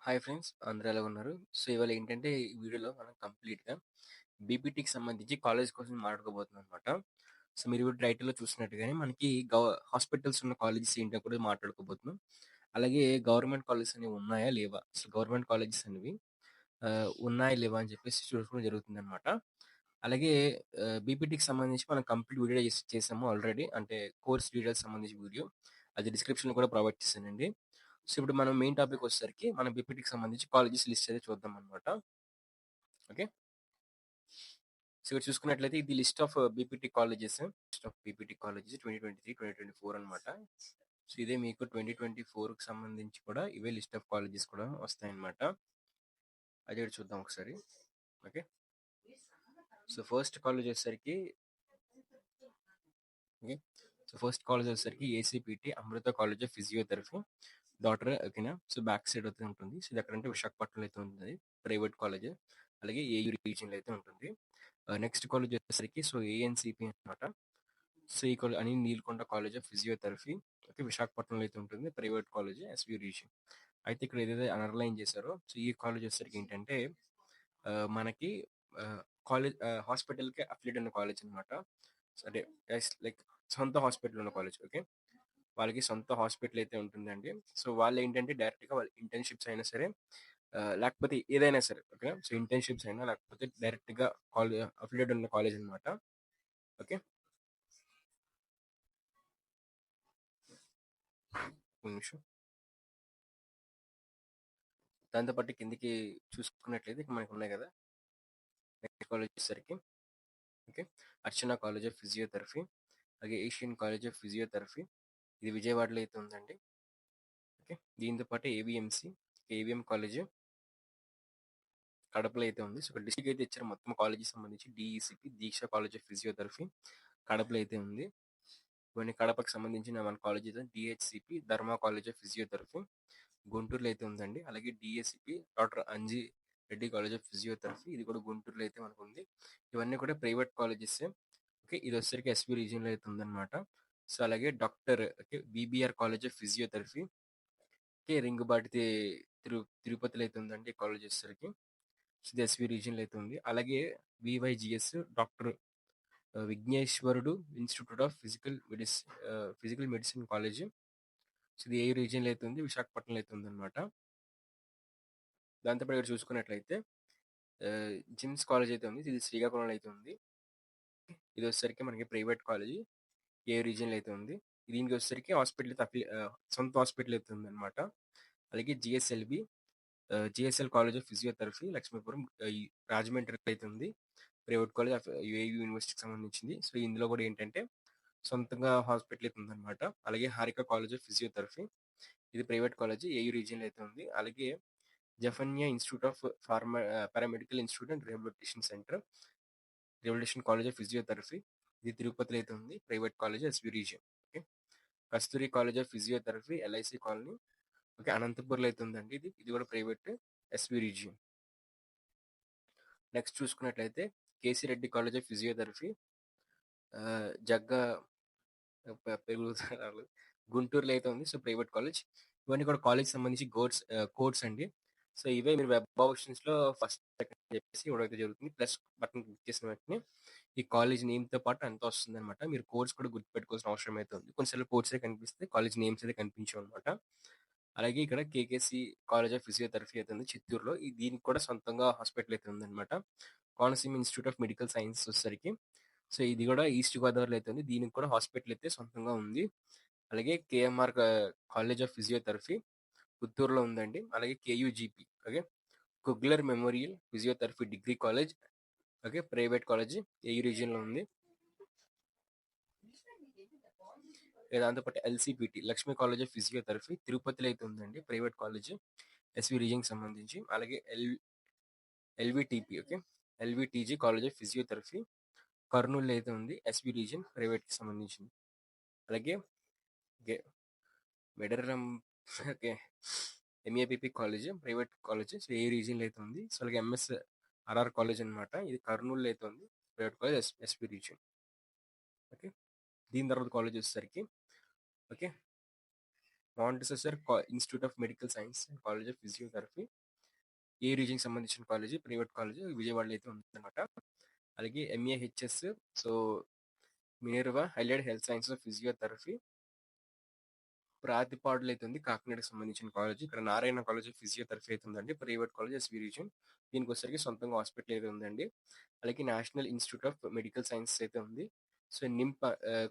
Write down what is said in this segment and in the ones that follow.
Hi friends, అందరూ ఎలా ఉన్నారు? సో ఇవాళ ఏంటంటే ఈ వీడియోలో మనం కంప్లీట్గా బీపీటీకి సంబంధించి కాలేజ్ కోసం మాట్లాడుకోబోతున్నాం అనమాట. సో మీరు ఇప్పుడు టైటిల్లో చూసినట్టుగానే మనకి హాస్పిటల్స్ ఉన్న కాలేజెస్ ఏంటో కూడా మాట్లాడుకోబోతున్నాం. అలాగే గవర్నమెంట్ కాలేజెస్ అనేవి ఉన్నాయా లేవా, అసలు గవర్నమెంట్ కాలేజెస్ అనేవి ఉన్నాయా లేవా అని చెప్పేసి చూసుకోవడం జరుగుతుంది అనమాట. అలాగే బీపీటీకి సంబంధించి మనం కంప్లీట్ వీడియో చేసాము ఆల్రెడీ, అంటే కోర్స్ డీటెయిల్స్ సంబంధించి వీడియో అది డిస్క్రిప్షన్లో కూడా ప్రొవైడ్ చేశానండి. సో ఇప్పుడు మనం మెయిన్ టాపిక్ వచ్చేసరికి మనం బీపీటీకి సంబంధించి కాలేజెస్ లిస్ట్ అయితే చూద్దాం అనమాట. ఓకే, సో ఇక్కడ చూసుకున్నట్లయితే ఇది లిస్ట్ ఆఫ్ బీపీటీ కాలేజెస్ 2023-2024 అనమాట. సో ఇదే మీకు 2024కి సంబంధించి కూడా ఇవే లిస్ట్ ఆఫ్ కాలేజెస్ కూడా వస్తాయన్నమాట. అది కూడా చూద్దాం ఒకసారి. ఓకే, సో ఫస్ట్ కాలేజ్ వచ్చేసరికి ఓకే, సో ఫస్ట్ కాలేజ్ వచ్చేసరికి ఏసీపీటీ అమృత కాలేజ్ ఆఫ్ ఫిజియోథెరపీ డాక్టర్. ఓకేనా, సో బ్యాక్ సైడ్ అయితే ఉంటుంది. సో ఇది ఎక్కడంటే విశాఖపట్నంలో అయితే ఉంటుంది, ప్రైవేట్ కాలేజ్. అలాగే ఏయూ రీజియన్లో అయితే ఉంటుంది. నెక్స్ట్ కాలేజ్ వచ్చేసరికి సో ఏఎన్సిపి అనమాట. సో ఈ కాలేజ్ అని నీల్కొండ కాలేజ్ ఆఫ్ ఫిజియోథెరపీ. ఓకే, విశాఖపట్నంలో అయితే ఉంటుంది, ప్రైవేట్ కాలేజ్, ఎస్వి రీజియన్. అయితే ఇక్కడ ఏదైతే అండర్లైన్ చేశారో సో ఈ కాలేజ్ వచ్చేసరికి ఏంటంటే మనకి కాలేజ్ హాస్పిటల్కి అఫిలియేట్ ఉన్న కాలేజ్ అనమాట. అంటే లైక్ సొంత హాస్పిటల్ ఉన్న కాలేజ్. ఓకే, వాళ్ళకి సొంత హాస్పిటల్ అయితే ఉంటుందండి. సో వాళ్ళు ఏంటంటే డైరెక్ట్గా వాళ్ళ ఇంటర్న్షిప్స్ అయినా సరే లేకపోతే ఏదైనా సరే, ఓకే, సో ఇంటర్న్షిప్స్ అయినా లేకపోతే డైరెక్ట్గా కాలేజ్ అఫిలియేట్ ఉన్న కాలేజ్ అనమాట. ఓకే, ఒక నిమిషం. దాంతోపాటు కిందికి చూసుకున్నట్లయితే ఇక్కడ మనకు ఉన్నాయి కదా నెక్స్ట్ కాలేజ్ వచ్చేసరికి. Okay, Archana college of physiotherapy, అలాగే ఏషియన్ కాలేజ్ ఆఫ్ ఫిజియోథెరపీ, ఇది విజయవాడలో అయితే ఉందండి. ఓకే, దీంతో పాటు ఏవిఎంసి ఏవిఎం కాలేజ్ కడపలో అయితే ఉంది. సో ఇక్కడ డిస్ట్రిక్ట్ అయితే ఇచ్చారు మొత్తం కాలేజీ సంబంధించి. డిఈసిపి దీక్ష కాలేజ్ ఆఫ్ ఫిజియోథెరపీ కడపలో అయితే ఉంది. ఇవన్నీ కడపకి సంబంధించిన మన కాలేజ్ అయితే DHCP Dharma college of physiotherapy గుంటూరులో అయితే ఉందండి. అలాగే DSCP doctor Anji Reddy college of physiotherapy, ఇది కూడా గుంటూరులో అయితే మనకు ఉంది. ఇవన్నీ కూడా ప్రైవేట్ కాలేజెస్. ఓకే, ఇది వచ్చేసరికి ఎస్వి రీజియన్లో అయితే ఉందన్నమాట. సో అలాగే doctor okay BBR college of physiotherapy, okay రింగుబాటి తిరుపతిలో అయితే ఉందండి కాలేజ్ వచ్చేసరికి. సో ఇది ఎస్వి రీజియన్లో అయితే ఉంది. అలాగే వివైజిఎస్ డాక్టర్ విఘ్నేశ్వరుడు institute of physical medicine college. So ఇది ఏ రీజియన్లో అయితే ఉంది, విశాఖపట్నంలో అయితే ఉందన్నమాట. దాంతోపాటు ఇక్కడ చూసుకున్నట్లయితే జిమ్స్ కాలేజ్ అయితే ఉంది, ఇది శ్రీకాకుళంలో అయితే ఉంది. ఇది వచ్చేసరికి మనకి ప్రైవేట్ కాలేజ్, ఏ రీజియన్లో అయితే ఉంది. దీనికి వచ్చేసరికి హాస్పిటల్ అయితే సొంత హాస్పిటల్ అయితే ఉంది అనమాట. అలాగే GSL college of physiotherapy Lakshmipuram, ఈ రాజమండ్రి అయితే ఉంది, ప్రైవేట్ కాలేజ్ ఆఫ్ యుఏయు యూనివర్సిటీకి సంబంధించింది. సో ఇందులో కూడా ఏంటంటే సొంతంగా హాస్పిటల్ అయితే ఉందన్నమాట. అలాగే హారిక కాలేజ్ ఆఫ్ ఫిజియోథెరపీ, ఇది ప్రైవేట్ కాలేజ్, ఏయూ రీజియన్లో అయితే ఉంది. అలాగే జఫన్యా institute of paramedical institute and rehabilitation college of physiotherapy, ఇది తిరుపతిలో అయితే ఉంది, private college, SV region. Okay, Kasturi college of physiotherapy LIC colony, okay అనంతపూర్లో అయితే ఉందండి. ఇది కూడా ప్రైవేట్, ఎస్వి రీజియన్. నెక్స్ట్ చూసుకున్నట్లయితే KC Reddy college of physiotherapy, జగ్గ పెరుగుతారు గుంటూరులో అయితే ఉంది. So private college. ఇవన్నీ కూడా కాలేజ్ సంబంధించి కోడ్స్ అండి. సో ఇవే మీరు వెబ్ ఆప్షన్స్ లో ఫస్ట్ సెకండ్ చెప్పేసి ఇవ్వడం జరుగుతుంది. ప్లస్ బటన్ క్లిక్ చేసిన వెంటనే ఈ కాలేజ్ నేమ్ తో పాటు అంత వస్తుంది అనమాట. మీరు కోడ్స్ కూడా గుర్తుపెట్టుకోవాల్సిన అవసరం అయితే ఉంది. కొన్నిసార్లు కోడ్స్ కనిపిస్తే కాలేజ్ నేమ్స్ అయితే కనిపించవు అనమాట. అలాగే ఇక్కడ కేకేసి కాలేజ్ ఆఫ్ ఫిజియోథెరపీ అయితే ఉంది చిత్తూరులో, దీనికి కూడా సొంతంగా హాస్పిటల్ అయితే ఉందన్నమాట. Konaseema institute of medical science వచ్చేసరికి సో ఇది కూడా ఈస్ట్ గోదావరిలో అయితే ఉంది, దీనికి కూడా హాస్పిటల్ అయితే సొంతంగా ఉంది. అలాగే కేఎంఆర్ కాలేజ్ ఆఫ్ ఫిజియోథెరపీ పుత్తూరులో ఉందండి. అలాగే KUGP okay Kugler memorial physiotherapy degree college, okay private college, AU రీజియన్లో ఉంది. దాంతోపాటు LCPT Lakshmi college of physiotherapy తిరుపతిలో అయితే ఉందండి, ప్రైవేట్ కాలేజ్, ఎస్వి రీజియన్కి సంబంధించి. అలాగే LVTP okay LVTG college of physiotherapy Kurnool అయితే ఉంది, ఎస్వి రీజియన్, ప్రైవేట్కి సంబంధించింది. అలాగే మెడరం okay MAPP college, private college, so A రీజియన్లో అయితే ఉంది. సో అలాగే ఆర్ఆర్ కాలేజ్ అనమాట, ఇది కర్నూలులో అయితే ఉంది, private college, SP region. Okay, దీని తర్వాత కాలేజ్ వచ్చేసరికి okay Montessori institute of medical science and college of physiotherapy A రీజియన్కి సంబంధించిన కాలేజీ, ప్రైవేట్ కాలేజ్ విజయవాడలో అయితే ఉందన్నమాట. అలాగే MAHS, so Minerva highlight health science of physiotherapy ప్రాతిపాడులో అయితే ఉంది, కాకినాడకి సంబంధించిన కాలేజ్. ఇక్కడ నారాయణ కాలేజ్ ఆఫ్ ఫిజియోథెరపీ అయితే ఉందండి, ప్రైవేట్ కాలేజ్ ఎస్వి రీజియన్. దీనికి వచ్చరికి సొంతంగా హాస్పిటల్ అయితే ఉందండి. అలాగే national institute of medical sciences అయితే ఉంది. సో నిమ్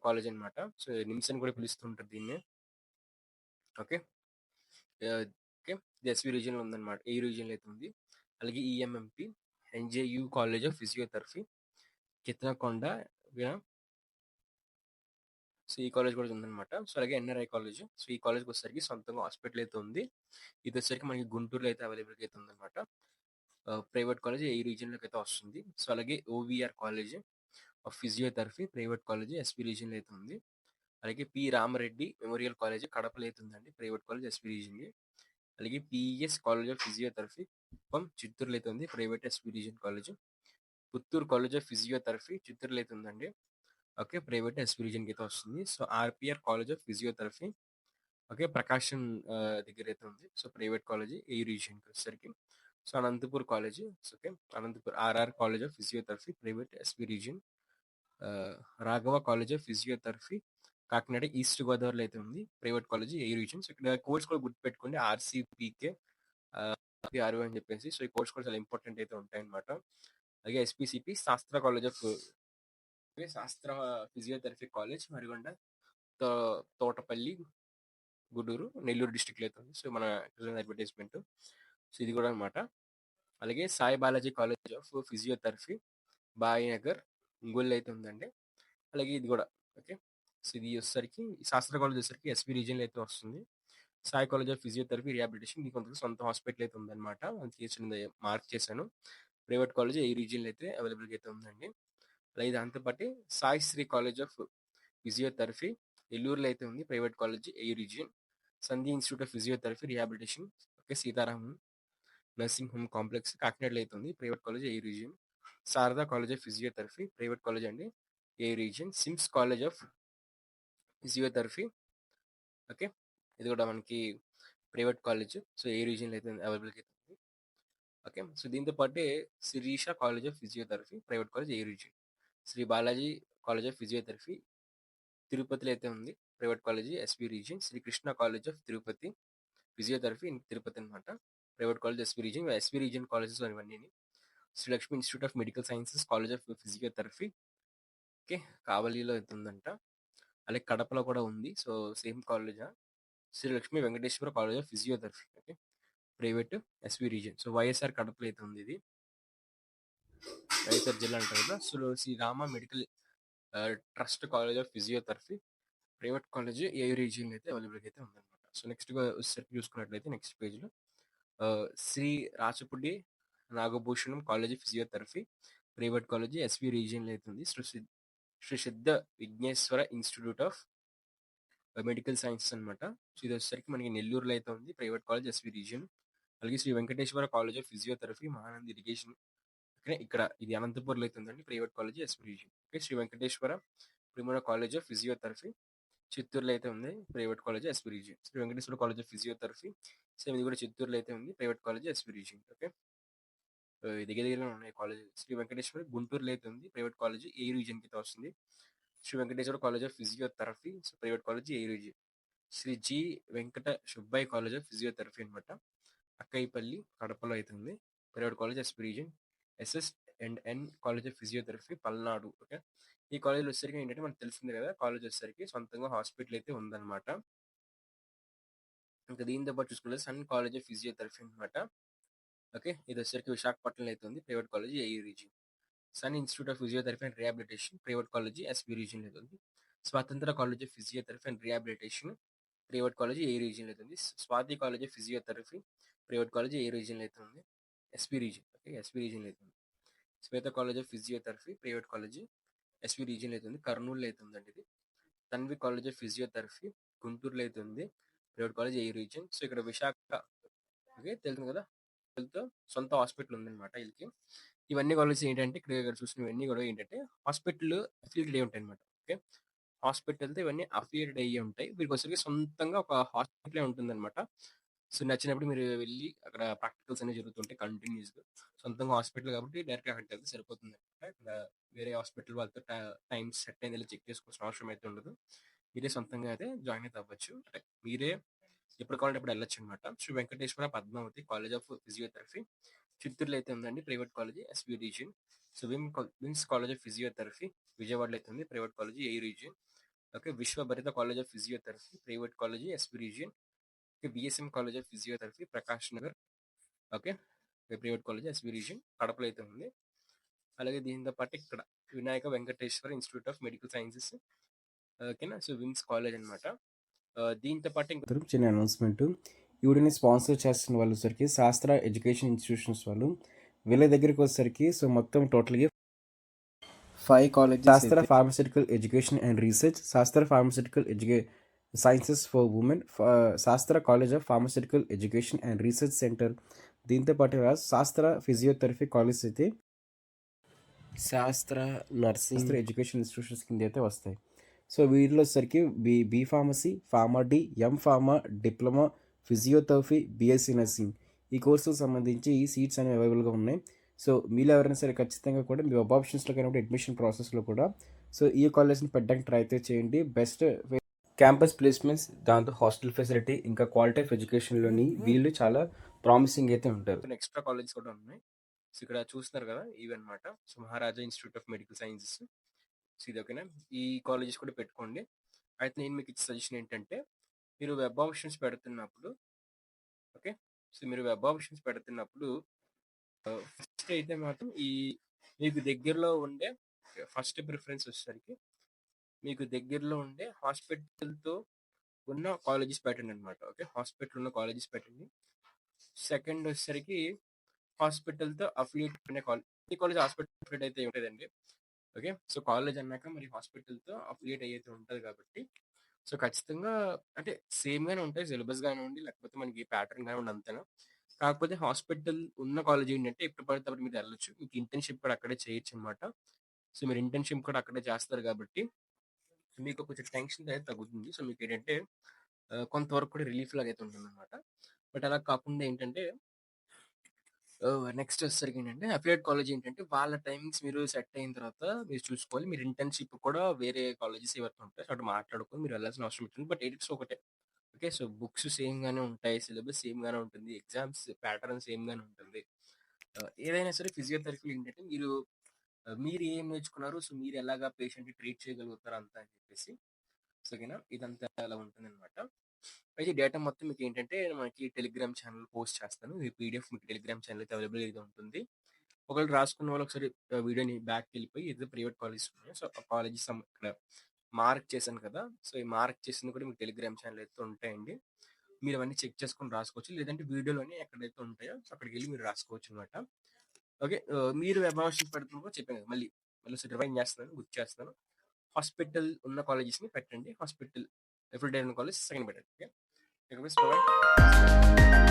కాలేజ్ అన్నమాట. సో నిమ్స్ అని కూడా పిలుస్తుంటారు దీన్ని. ఓకే. ఓకే, ఇది ఎస్వి రీజియన్ లో ఉందన్నమాట, ఈ రీజియన్ లో అయితే ఉంది. అలాగే ఈఎంఎంపి ఎన్జేయు కాలేజ్ ఆఫ్ ఫిజియోథెరపీ కితనకొండ, సో ఈ కాలేజ్ కూడా ఉందన్నమాట. సో అలాగే ఎన్ఆర్ఐ కాలేజ్. సో ఈ కాలేజ్కి వచ్చేసరికి సొంతంగా హాస్పిటల్ అయితే ఉంది. ఇది వచ్చేసరికి మనకి గుంటూరులో అయితే అవైలబుల్ అయితే ఉందన్నమాట. ప్రైవేట్ కాలేజ్ ఈ రీజియన్లోకి అయితే వస్తుంది. సో అలాగే OVR college of physiotherapy private college SP రీజియన్లో అయితే ఉంది. అలాగే పి రామరెడ్డి మెమోరియల్ కాలేజ్ కడపలో అయితే ఉందండి, ప్రైవేట్ కాలేజ్ ఎస్పీ రీజియన్. అలాగే PES college of physiotherapy Kuppam చిత్తూరులో అయితే ఉంది, private SP region college. Puttur college of physiotherapy చిత్తూరులో అయితే ఉందండి, ఓకే, ప్రైవేట్ ఎస్పీ రీజియన్కి అయితే వస్తుంది. So RPR college of physiotherapy, okay, Prakasam దగ్గర అయితే ఉంది. సో ప్రైవేట్ కాలేజ్ ఈ రీజియన్కి వచ్చేసరికి. So Anantapur college, okay, Anantapur RR college of physiotherapy private SP region. Raghava college of physiotherapy Kakinada east గోదావరిలో అయితే ఉంది, private college A region. So ఇక్కడ కోర్స్ కూడా గుర్తుపెట్టుకోండి, ఆర్సీపీకే ఆర్ఓ అని చెప్పేసి. సో ఈ కోర్స్ కూడా చాలా ఇంపార్టెంట్ అయితే ఉంటాయన్నమాట. అలాగే ఎస్పీసీపీ శాస్త్ర కాలేజ్ ఆఫ్ శాస్త్ర ఫిజియోథెరపీ కాలేజ్ మరిగొండ, తోటపల్లి, గుడూరు, నెల్లూరు డిస్టిక్లో అయితే ఉంది. సో మన అడ్వర్టైజ్మెంట్. సో ఇది కూడా అనమాట. అలాగే Sai Balaji college of physiotherapy బాయినగర్, ఒంగోలు అయితే ఉందండి. అలాగే ఇది కూడా, ఓకే. సో ఇది వచ్చేసరికి శాస్త్ర కాలేజ్ వచ్చేసరికి ఎస్పీ రీజియన్లో అయితే వస్తుంది. Sai college of physiotherapy rehabilitation ఇది కొంత సొంత హాస్పిటల్ అయితే ఉందన్నమాట, అది మార్క్ చేశాను. ప్రైవేట్ కాలేజ్ ఈ రీజియన్లో అయితే అవైలబుల్గా అయితే ఉందండి. అలాగే దాంతోపాటు Sai Shri college of physiotherapy ఎల్లూరులో అయితే ఉంది, private college A region. Sandhi institute of physiotherapy rehabilitation, okay, Sitaram nursing home complex కాకినాడలో అయితే ఉంది, private college A region. Sharada college of physiotherapy private college అండి, A region. SIMS college of physiotherapy, okay, ఇది కూడా మనకి ప్రైవేట్ కాలేజ్. సో ఏ రీజియన్లో అయితే అవైలబుల్గా అయితే ఉంది, ఓకే. సో దీంతో పాటే Sirisha college of physiotherapy private college A region. Shri Balaji college of physiotherapy తిరుపతిలో అయితే ఉంది, private college SP region. Srikrishna college of Tirupati physiotherapy in Tirupati అనమాట, private college SP region. SP region colleges ఇవన్నీ. Srilakshmi institute of medical sciences college of physiotherapy, okay, కావలిలో అయితే ఉందంట. అలాగే కడపలో కూడా ఉంది, so same college. Srilakshmi Venkateswara college of physiotherapy, okay, private SV region. So YSR కడపలో అయితే ఉంది ఇది, వైఎస్ఆర్ జిల్లా అంటారు కదా. So Srirama medical trust college of physiotherapy private college A region అయితే అవైలబుల్ అయితే ఉందన్నమాట. సో నెక్స్ట్ చూసుకున్నట్లయితే నెక్స్ట్ పేజ్లో Shri Rachapudi Nagabhushanam college physiotherapy private college SV రీజియన్లో అయితే ఉంది. Shri Siddha Vigneshwara institute of medical sciences అనమాట. సో ఇది వచ్చేసరికి మనకి నెల్లూరులో అయితే ఉంది, ప్రైవేట్ కాలేజ్ ఎస్వి రీజియన్. అలాగే Shri Venkateswara college of physiotherapy Mahanandi irrigation, ఇక్కడ ఇది అనంతపూర్లో అయితే ఉందండి, private college SV region. Okay, Shri Venkateswara ప్రిమోన కాలేజ్ ఆఫ్ ఫిజియోథెరపీ చిత్తూరులో అయితే ఉంది, private college SV region. Shri Venkateswara college of physiotherapy same ఇది కూడా చిత్తూరులో అయితే ఉంది, private college SV region. Okay, దగ్గర దగ్గర ఉన్నాయి కాలేజ్. శ్రీ వెంకటేశ్వర గుంటూరులో అయితే ఉంది, ప్రైవేట్ కాలేజ్ ఏ రీజియన్ కి వస్తుంది. Sri Venkateswara college of physiotherapy private college A region. Sri G Venkata Subbaiah college of physiotherapy అనమాట, అక్కైపల్లి కడపలో అయితే ఉంది, private college SP region. SS and N college of physiotherapy Palnadu, okay. ఈ కాలేజ్ వచ్చేసరికి ఏంటంటే మనకు తెలిసింది కదా, కాలేజ్ వచ్చేసరికి సొంతంగా హాస్పిటల్ అయితే ఉందన్నమాట. ఇంకా దీంతో పాటు చూసుకుంటే సన్ కాలేజ్ ఆఫ్ ఫిజియోథెరపీ అనమాట, ఓకే, ఇది వచ్చేసరికి విశాఖపట్నంలో అయితే ఉంది, private college A region. Sun institute of physiotherapy and rehabilitation private college SB region అయితే ఉంది. Swatantra college of physiotherapy and rehabilitation private college A region అయితే ఉంది. Swathi college of physiotherapy private college A region అయితే ఉంది, SP region, okay, SP region అయితే ఉంది. Shweta college of physiotherapy private college SP region అయితే ఉంది, కర్నూలులో అయితే ఉందండి ఇది. తన్వి కాలేజ్ ఆఫ్ ఫిజియోథెరపీ గుంటూరులో అయితే ఉంది, private college A region. So ఇక్కడ విశాఖ, ఓకే, తెలుసు కదా, సొంత హాస్పిటల్ ఉందన్నమాట వీళ్ళకి. ఇవన్నీ కాలేజెస్ ఏంటంటే ఇక్కడ చూసినవన్నీ కూడా ఏంటంటే హాస్పిటల్ అఫిలియేటెడ్ అయి ఉంటాయి అనమాట, ఓకే. హాస్పిటల్‌తో ఇవన్నీ అఫిలియేటెడ్ అయ్యి ఉంటాయి. వీటికొచ్చరికి సొంతంగా ఒక హాస్పిటలే ఉంటుందనమాట. సో, నచ్చినప్పుడు మీరు వెళ్లి అక్కడ ప్రాక్టికల్స్ అనేవి జరుగుతుంటాయి కంటిన్యూయస్‌గా. సొంతంగా హాస్పిటల్ కాబట్టి డైరెక్ట్‌గా అక్కడికెళ్తే సరిపోతుందనమాట. ఇక్కడ వేరే హాస్పిటల్ వాళ్ళతో టైమ్ సెట్ అయిందో లేదో చెక్ చేసుకోవాల్సిన అవసరం అయితే ఉండదు. మీరే సొంతంగా అయితే జాయిన్ అయితే అవ్వచ్చు. అంటే మీరే ఎప్పుడు కావాలంటే అప్పుడు వెళ్ళొచ్చనమాట. Shri Venkateswara Padmavathi college of physiotherapy చిత్తూరులో అయితే ఉందండి private college SV region. So, VIMS college of physiotherapy విజయవాడలో అయితే ఉంది private college A region. Okay. Vishwabharati college of physiotherapy private college SV region. Okay. BSM college of physiotherapy Prakash Nagar. Okay. Private college SV region కడపలో అయితే ఉంది. అలాగే దీనితో పాటు ఇక్కడ Vinayaka Venkateswara institute of medical sciences. ఓకేనా. సో, విమ్స్ కాలేజ్ అనమాట. దీంతో పాటు ఇంకా చిన్న అనౌన్స్మెంట్. ఈ వీడియోని స్పాన్సర్ చేస్తున్న వాళ్ళు వచ్చరికి శాస్త్ర ఎడ్యుకేషన్ ఇన్స్టిట్యూషన్స్ వాళ్ళు. వీళ్ళ దగ్గరికి వచ్చేసరికి సో మొత్తం టోటల్గా 5 కాలేజెస్ శాస్త్ర ఫార్మస్యూటికల్ ఎడ్యుకేషన్ అండ్ రీసెర్చ్, శాస్త్ర ఫార్మస్యూటికల్ సైన్సెస్ ఫర్ ఉమెన్, శాస్త్ర college of pharmaceutical education and research centre. దీంతో పాటుగా శాస్త్ర ఫిజియోథెరపీ కాలేజ్ అయితే శాస్త్ర నర్సింగ్ ఎడ్యుకేషన్ ఇన్స్టిట్యూషన్స్ కింద అయితే వస్తాయి. సో వీటిలో వచ్చేసరికి B pharmacy, pharma D, M pharma, diploma, physiotherapy, BSc nursing ఈ కోర్సులకు సంబంధించి ఈ సీట్స్ అనేవి అవైలబుల్గా ఉన్నాయి. సో మీరు ఎవరైనా సరే ఖచ్చితంగా కూడా మీ వెబ్ ఆప్షన్స్లో కానీ అడ్మిషన్ ప్రాసెస్లో కూడా సో ఈ కాలేజ్ని పెట్టడానికి ట్రై అయితే చేయండి. బెస్ట్ క్యాంపస్ ప్లేస్మెంట్స్, దాంతో హాస్టల్ ఫెసిలిటీ, ఇంకా క్వాలిటీ ఆఫ్ ఎడ్యుకేషన్లోని వీళ్ళు చాలా ప్రామిసింగ్ అయితే ఉంటారు. ఎక్స్ట్రా కాలేజెస్ కూడా ఉన్నాయి. సో ఇక్కడ చూస్తున్నారు కదా ఇవి అనమాట. So Maharaja institute of medical sciences. So ఇది ఓకేనా. ఈ కాలేజెస్ కూడా పెట్టుకోండి. అయితే నేను మీకు ఇచ్చే సజెషన్ ఏంటంటే మీరు వెబ్ ఆప్షన్స్ పెడుతున్నప్పుడు ఓకే. సో మీరు వెబ్ ఆప్షన్స్ పెడుతున్నప్పుడు ఫస్ట్ అయితే మాత్రం ఈ మీకు దగ్గరలో ఉండే ఫస్ట్ ప్రిఫరెన్స్ వచ్చేసరికి మీకు దగ్గరలో ఉండే హాస్పిటల్తో ఉన్న కాలేజెస్ పెట్టండి అనమాట. ఓకే. హాస్పిటల్ ఉన్న కాలేజెస్ పెట్టండి. సెకండ్ వచ్చేసరికి హాస్పిటల్తో అఫిలియేట్ అనే కాలేజ్. ఈ కాలేజ్ హాస్పిటల్ అఫిలియేట్ అయితే ఉంటుందండి. ఓకే. సో కాలేజ్ అన్నాక మరి హాస్పిటల్తో అఫిలియేట్ అయితే ఉంటుంది కాబట్టి సో ఖచ్చితంగా అంటే సేమ్ గానే ఉంటాయి. సిలబస్ కానివ్వండి లేకపోతే మనకి ప్యాటర్న్ కానివ్వండి అంతేనా. కాకపోతే హాస్పిటల్ ఉన్న కాలేజ్ ఏంటంటే ఎప్పుడు పడితే అప్పుడు మీరు వెళ్ళొచ్చు. మీకు ఇంటర్న్‌షిప్ కూడా అక్కడే చేయొచ్చు అనమాట. సో మీరు ఇంటర్న్‌షిప్ కూడా అక్కడే చేస్తారు కాబట్టి మీకు కొంచెం టెన్షన్ అనేది తగ్గుతుంది. సో మీకేంటంటే కొంతవరకు కూడా రిలీఫ్ లాగా అయితే ఉంటుందన్నమాట. బట్ అలా కాకుండా ఏంటంటే నెక్స్ట్ వచ్చేసరికి ఏంటంటే అఫిలియేట్ కాలేజ్ ఏంటంటే వాళ్ళ టైమింగ్స్ మీరు సెట్ అయిన తర్వాత మీరు చూసుకోవాలి. మీరు ఇంటర్న్‌షిప్ కూడా వేరే కాలేజెస్ ఏవైతే ఉంటాయో అక్కడ మాట్లాడుకొని మీరు వెళ్ళాల్సిన అవసరం ఉంటుంది. బట్ ఎడిట్స్ ఒకటే. ఓకే. సో బుక్స్ సేమ్ గానే ఉంటాయి. సిలబస్ సేమ్ గానే ఉంటుంది. ఎగ్జామ్స్ ప్యాటర్న్ సేమ్ గానే ఉంటుంది. ఏదైనా సరే ఫిజియోథెరపీలో ఏంటంటే మీరు ఏం నేర్చుకున్నారు? సో మీరు ఎలాగా పేషెంట్‌ని ట్రీట్ చేయగలుగుతారు అంతా అని చెప్పేసి. సో ఓకేనా. ఇదంతా అలా ఉంటుందన్నమాట. అయితే డేటా మొత్తం మీకేంటంటే మనకి టెలిగ్రామ్ ఛానల్ పోస్ట్ చేస్తాను. ఈ పీడీఎఫ్ మీకు టెలిగ్రామ్ ఛానల్ అయితే అవైలబుల్ అయితే ఉంటుంది. ఒకవేళ రాసుకున్న వాళ్ళు ఒకసారి వీడియోని బ్యాక్‌కెళ్ళిపోయి ఏదైతే ప్రైవేట్ కాలేజెస్ ఉన్నాయో సో ఆ కాలేజెస్ ఇక్కడ మార్క్ చేశాను కదా! సో ఈ మార్క్ చేసింది కూడా మీకు టెలిగ్రామ్ ఛానల్ అయితే ఉంటాయండి. మీరు అవన్నీ చెక్ చేసుకొని రాసుకోవచ్చు. లేదంటే వీడియోలోనే ఎక్కడైతే ఉంటాయో సో అక్కడికెళ్ళి మీరు రాసుకోవచ్చనమాట. ఓకే. మీరు వెబ్ ఆప్షన్స్ పెడుతున్నప్పుడు చెప్పాను కదా! మళ్ళీ ఒకసారి రివైండ్ చేస్తున్నాను. గుర్తు చేస్తున్నాను. హాస్పిటల్ ఉన్న కాలేజెస్‌ని పెట్టండి. హాస్పిటల్ అఫిలియేటెడ్ ఉన్న కాలేజ్ సెకండ్ పెట్టండి. ఓకే. Request provide